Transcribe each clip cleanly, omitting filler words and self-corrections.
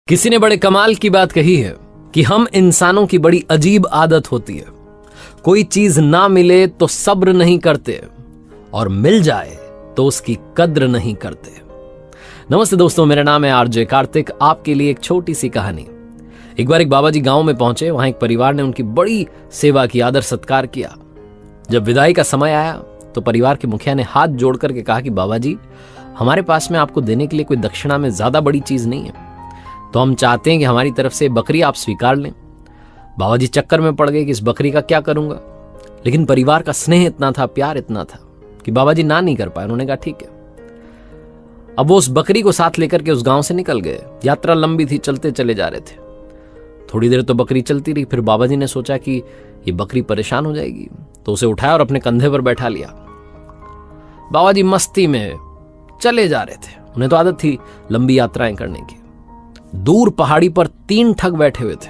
किसी ने बड़े कमाल की बात कही है कि हम इंसानों की बड़ी अजीब आदत होती है, कोई चीज ना मिले तो सब्र नहीं करते और मिल जाए तो उसकी कद्र नहीं करते। नमस्ते दोस्तों, मेरा नाम है आरजे कार्तिक। आपके लिए एक छोटी सी कहानी। एक बार एक बाबा जी गांव में पहुंचे। वहां एक परिवार ने उनकी बड़ी सेवा की, आदर सत्कार किया। जब विदाई का समय आया तो परिवार के मुखिया ने हाथ जोड़ करके कहा कि बाबा जी, हमारे पास में आपको देने के लिए कोई दक्षिणा में ज्यादा बड़ी चीज नहीं है, तो हम चाहते हैं कि हमारी तरफ से बकरी आप स्वीकार लें। बाबा जी चक्कर में पड़ गए कि इस बकरी का क्या करूंगा, लेकिन परिवार का स्नेह इतना था, प्यार इतना था कि बाबा जी ना नहीं कर पाए। उन्होंने कहा ठीक है। अब वो उस बकरी को साथ लेकर के उस गांव से निकल गए। यात्रा लंबी थी, चलते चले जा रहे थे। थोड़ी देर तो बकरी चलती रही, फिर बाबा जी ने सोचा कि ये बकरी परेशान हो जाएगी, तो उसे उठाया और अपने कंधे पर बैठा लिया। बाबा जी मस्ती में चले जा रहे थे। उन्हें तो आदत थी लंबी यात्राएं करने की। दूर पहाड़ी पर 3 ठग बैठे हुए थे।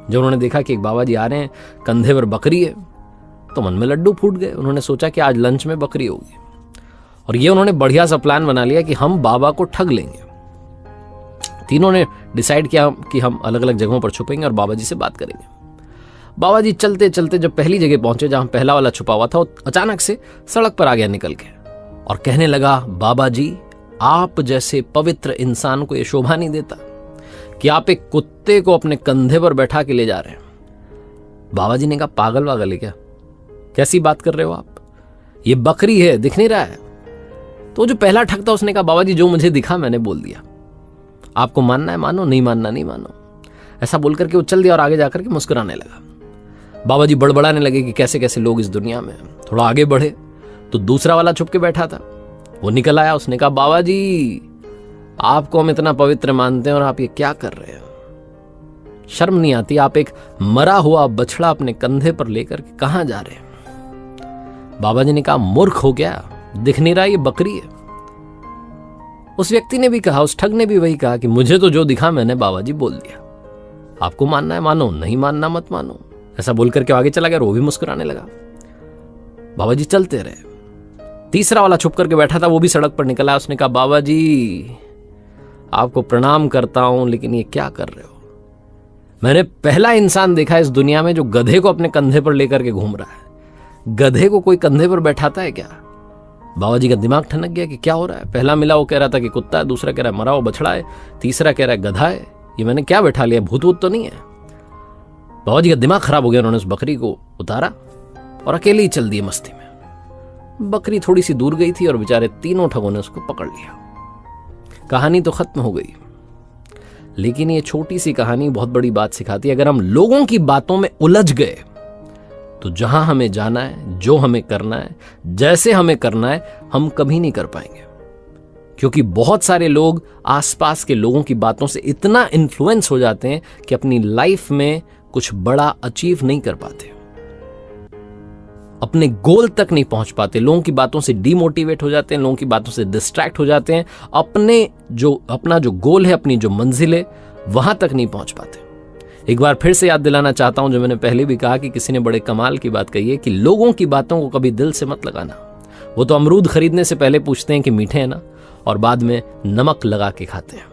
जब उन्होंने देखा कि एक बाबा जी आ रहे हैं, कंधे पर बकरी है, तो मन में लड्डू फूट गए। उन्होंने सोचा कि आज लंच में बकरी होगी, और ये उन्होंने बढ़िया सा प्लान बना लिया कि हम बाबा को ठग लेंगे। तीनों ने डिसाइड किया कि हम अलग अलग जगहों पर छुपेंगे और बाबा जी से बात करेंगे। बाबा जी चलते चलते जब पहली जगह पहुंचे जहां पहला वाला छुपा हुआ था, वो अचानक से सड़क पर आ गया निकल के और कहने लगा, बाबा जी, आप जैसे पवित्र इंसान को यह शोभा नहीं देता कि आप एक कुत्ते को अपने कंधे पर बैठा के ले जा रहे हैं। बाबा जी ने कहा, पागल वागल है क्या? कैसी बात कर रहे हो आप? ये बकरी है, दिख नहीं रहा है? तो जो पहला ठग था उसने कहा, बाबा जी जो मुझे दिखा मैंने बोल दिया, आपको मानना है मानो, नहीं मानना नहीं मानो। ऐसा बोल करके वो चल दिया और आगे जाकर के मुस्कुराने लगा। बाबा जी बड़बड़ाने लगे कि कैसे कैसे लोग इस दुनिया में। थोड़ा आगे बढ़े तो दूसरा वाला छुप के बैठा था, वो निकल आया। उसने कहा, बाबा जी, आपको हम इतना पवित्र मानते हैं और आप ये क्या कर रहे हैं? शर्म नहीं आती? आप एक मरा हुआ बछड़ा अपने कंधे पर लेकर के कहां जा रहे हैं? बाबा जी ने कहा, मूर्ख हो गया, दिख नहीं रहा ये बकरी है। उस व्यक्ति ने भी कहा, उस ठग ने भी वही कहा कि मुझे तो जो दिखा मैंने बाबा जी बोल दिया, आपको मानना है मानो, नहीं मानना मत मानो। ऐसा बोल करके आगे चला गया और वो भी मुस्कुराने लगा। बाबा जी चलते रहे। तीसरा वाला छुप करके बैठा था, वो भी सड़क पर निकला। उसने कहा, बाबा जी, आपको प्रणाम करता हूं, लेकिन ये क्या कर रहे हो? मैंने पहला इंसान देखा इस दुनिया में जो गधे को अपने कंधे पर लेकर के घूम रहा है। गधे को कोई कंधे पर बैठाता है क्या? बाबा जी का दिमाग ठनक गया कि क्या हो रहा है। पहला मिला वो कह रहा था कि कुत्ता है, दूसरा कह रहा है मरा हुआ बछड़ा है, तीसरा कह रहा है गधा है। ये मैंने क्या बैठा लिया? भूत वूत तो नहीं है? बाबा जी का दिमाग खराब हो गया। उन्होंने उस बकरी को उतारा और अकेले ही चल दिए मस्ती में। बकरी थोड़ी सी दूर गई थी और बेचारे तीनों ठगों ने उसको पकड़ लिया। कहानी तो खत्म हो गई, लेकिन ये छोटी सी कहानी बहुत बड़ी बात सिखाती है। अगर हम लोगों की बातों में उलझ गए तो जहां हमें जाना है, जो हमें करना है, जैसे हमें करना है, हम कभी नहीं कर पाएंगे। क्योंकि बहुत सारे लोग आसपास के लोगों की बातों से इतना इन्फ्लुएंस हो जाते हैं कि अपनी लाइफ में कुछ बड़ा अचीव नहीं कर पाते, अपने गोल तक नहीं पहुंच पाते। लोगों की बातों से डीमोटिवेट हो जाते हैं, लोगों की बातों से डिस्ट्रैक्ट हो जाते हैं। अपना जो गोल है, अपनी जो मंजिल है, वहां तक नहीं पहुंच पाते। एक बार फिर से याद दिलाना चाहता हूं, जो मैंने पहले भी कहा कि किसी ने बड़े कमाल की बात कही है कि लोगों की बातों को कभी दिल से मत लगाना। वो तो अमरूद खरीदने से पहले पूछते हैं कि मीठे हैं ना, और बाद में नमक लगा के खाते हैं।